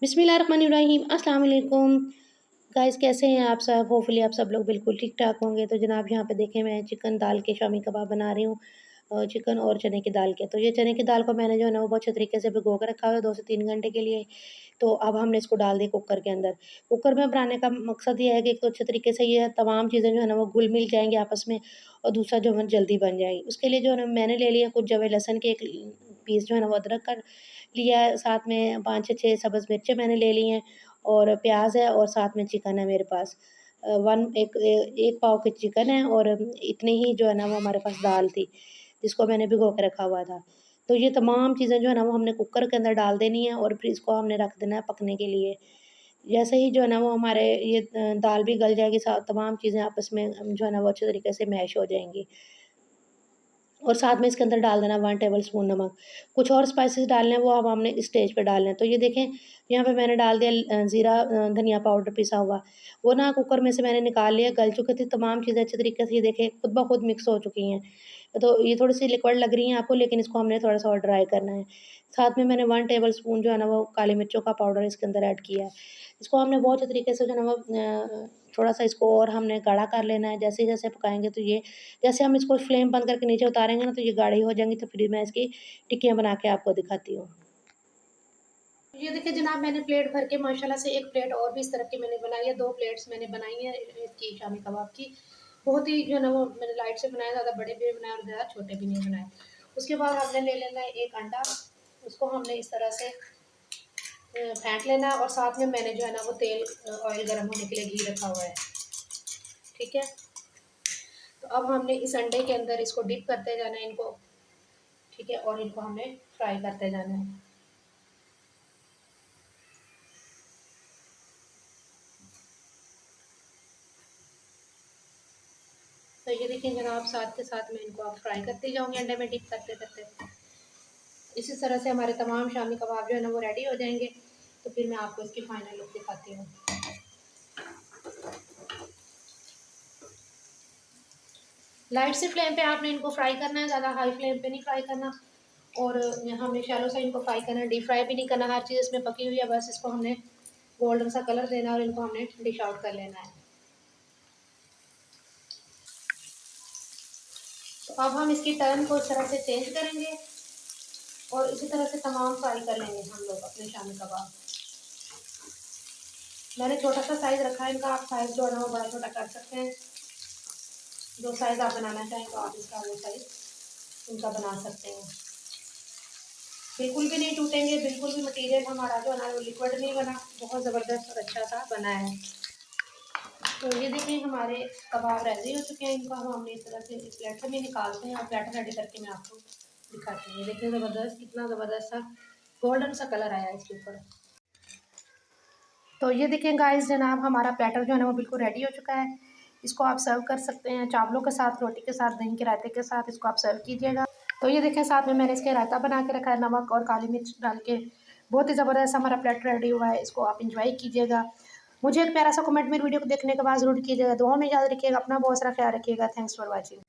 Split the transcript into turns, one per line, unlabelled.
बिस्मिल्लाहिर्रहमानिर्रहीम अस्सलाम वालेकुम गाइस, कैसे हैं आप सब। होपफुली आप सब लोग बिल्कुल ठीक ठाक होंगे। तो जनाब यहाँ पे देखें, मैं चिकन दाल के शामी कबाब बना रही हूँ। चिकन और चने की दाल के। तो ये चने की दाल को मैंने जो है ना वो बहुत अच्छे तरीके से भिगो कर रखा हुआ है 2 से 3 घंटे के लिए। तो अब हमने इसको डाल दिया कुकर के अंदर। कुकर में बनाने का मकसद ये है कि एक तो अच्छे तरीके से ये तमाम चीज़ें जो है ना वो घुल मिल जाएंगी आपस में, और दूसरा जो है जल्दी बन जाएगी। उसके लिए जो है ना मैंने ले लिया कुछ जवे लहसुन के एक पीस जो है ना वो अदरक का लिया है, साथ में 5 से 6 सब्ज़ मिर्चें मैंने ले ली हैं, और प्याज है, और साथ में चिकन है मेरे पास। 1 पाव की चिकन है, और इतनी ही जो है ना वो हमारे पास दाल थी, जिसको मैंने भिगो के रखा हुआ था। तो ये तमाम चीज़ें जो है ना वो हमने कुकर के अंदर डाल देनी है, और फिर इसको हमने रख देना है पकने के लिए। जैसे ही जो है ना वो हमारे ये दाल भी गल जाएगी, तमाम चीज़ें आपस में जो है ना वो अच्छे तरीके से मैश हो जाएंगी। और साथ में इसके अंदर डाल देना 1 टेबल स्पून नमक। कुछ और स्पाइसेस डालने हैं, वो अब हमने इस स्टेज पे डालने हैं। तो ये देखें, यहाँ पे मैंने डाल दिया ज़ीरा धनिया पाउडर पिसा हुआ। वो ना कुकर में से मैंने निकाल लिया, गल चुकी थी तमाम चीज़ें अच्छे तरीके से, ये देखें खुद ब खुद मिक्स हो चुकी हैं। तो ये थोड़ी-सी लिक्विड लग रही हैं आपको, लेकिन इसको हमने थोड़ा-सा और ड्राई करना है। साथ में मैंने 1 टेबल स्पून जो है ना वो काली मिर्चों का पाउडर इसके अंदर ऐड किया है। इसको हमने बहुत अच्छे तरीके से जो है ना वो थोड़ा-सा इसको और हमने गाढ़ा कर लेना है। जैसे-जैसे पकाएँगे तो ये, जैसे हम इसको फ्लेम बंद करके नीचे उतारेंगे ना तो ये गाढ़ी हो जाएँगी। तो फिर मैं इसकी टिक्कियाँ बना के आपको दिखाती हूँ। ये देखिए जनाब, मैंने प्लेट भर के माशाल्लाह से एक प्लेट और भी इस तरह की मैंने बनाई है। 2 प्लेट्स मैंने बनाई है इसकी शामी कबाब की। बहुत ही जो है ना वो मैंने लाइट से बनाया, ज़्यादा बड़े भी नहीं बनाए और ज़्यादा छोटे भी नहीं बनाए। उसके बाद हमने ले लेना है 1 अंडा। उसको हमने इस तरह से फेंट लेना है, और साथ में मैंने जो है ना वो तेल ऑयल गर्म होने के लिए घी रखा हुआ है। ठीक है। तो अब हमने इस अंडे के अंदर इसको डिप करते जाना है इनको। ठीक है, और इनको हमने फ्राई करते जाना है। तो ये देखिए जनाब, साथ के साथ में इनको आप फ्राई करते जाओगे अंडे में डिप करते करते। इसी तरह से हमारे तमाम शामी कबाब जो है ना वो रेडी हो जाएंगे। तो फिर मैं आपको इसकी फाइनल लुक दिखाती हूँ। लाइट से फ्लेम पे आपने इनको फ्राई करना है, ज़्यादा हाई फ्लेम पे नहीं फ्राई करना। और हमने शैलो से इनको फ्राई करना है, डीप फ्राई भी नहीं करना। हर चीज़ इसमें पकी हुई है, बस इसको हमने गोल्डन सा कलर देना है और इनको हमने डिश आउट कर लेना है। तो अब हम इसकी टर्न को इस तरह से चेंज करेंगे, और इसी तरह से तमाम फ्राई कर लेंगे हम लोग अपने शामी कबाब। मैंने छोटा सा साइज़ रखा है इनका, आप साइज़ जो है ना वो बड़ा छोटा कर सकते हैं। जो साइज़ आप बनाना चाहें तो आप इसका वो साइज़ इनका बना सकते हैं। बिल्कुल भी नहीं टूटेंगे, बिल्कुल भी मटेरियल हमारा जो है ना वो लिक्विड नहीं बना, बहुत ज़बरदस्त और अच्छा सा बना है। तो ये देखिए हमारे कबाब रेडी हो चुके हैं। इनको हमने इस तरह से इस प्लेट से भी निकालते हैं, और प्लेट रेडी करके मैं आपको दिखाती हूँ। देखिए ज़बरदस्त, कितना ज़बरदस्त सा गोल्डन सा कलर आया है इसके ऊपर। तो ये देखिए गाइस जनाब, हमारा प्लेटर जो है ना वो बिल्कुल रेडी हो चुका है। इसको आप सर्व कर सकते हैं चावलों के साथ, रोटी के साथ, दही के रायते के साथ इसको आप सर्व कीजिएगा। तो ये देखें, साथ में मैंने इसके रायता बना के रखा है, नमक और काली मिर्च डाल के। बहुत ही ज़बरदस्त हमारा प्लेटर रेडी हुआ है, इसको आप इंजॉय कीजिएगा। मुझे एक प्यारा सा कमेंट मेरी वीडियो को देखने के बाद ज़रूर कीजिएगा। दुआ में याद रखिएगा, अपना बहुत सारा ख्याल रखिएगा। Thanks for watching.